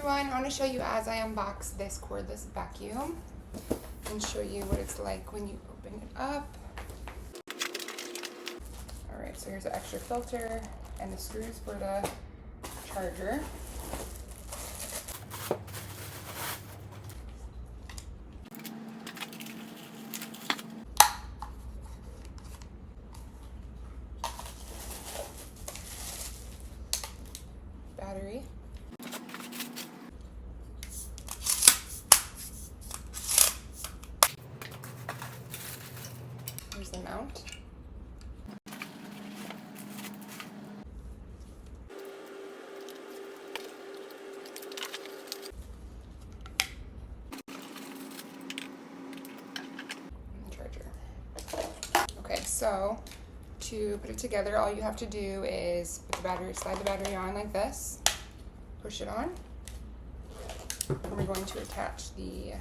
everyone, I want to show you as I unbox this cordless vacuum and show you what it's like when you open it up. Alright, so here's the extra filter and the screws for the charger. Battery. Here's the mount. And charger. Okay, so to put it together, all you have to do is put the battery, slide the battery on like this, push it on, and we're going to attach the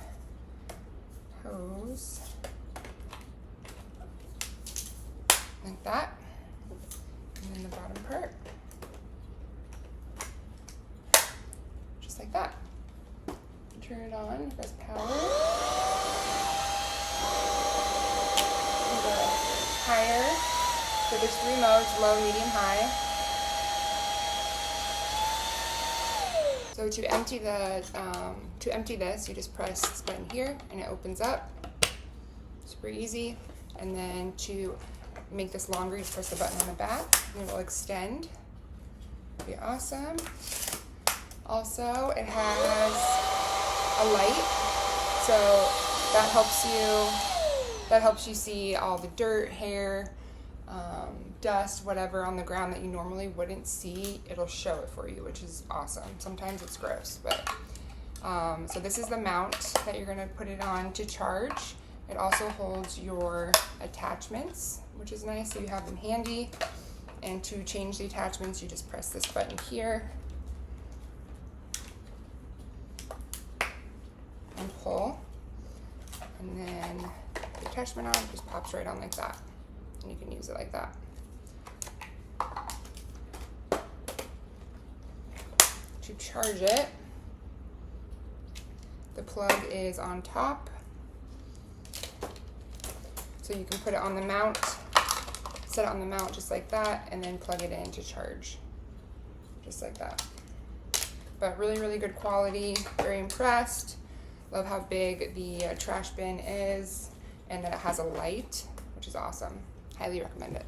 hose like that, and then the bottom part, just like that. Turn it on, press power, and go higher. So there's 3 modes: low, medium, high. So to empty this, you just press this button here, and it opens up. Super easy. And then to make this longer, you press the button on the back, and it will extend. Be awesome. Also, it has a light, so that helps you see all the dirt, hair, dust, whatever on the ground that you normally wouldn't see. It'll show it for you, which is awesome. Sometimes it's gross, but so this is the mount that you're going to put it on to charge. It also holds your attachments, which is nice, so you have them handy. And to change the attachments, you just press this button here and pull, and then the attachment on just pops right on like that, and you can use it like that. To charge it, the plug is on top, so you can put it on the mount, set it on the mount just like that, and then plug it in to charge, just like that. But really, really good quality, very impressed. Love how big the trash bin is, and that it has a light, which is awesome. Highly recommend it.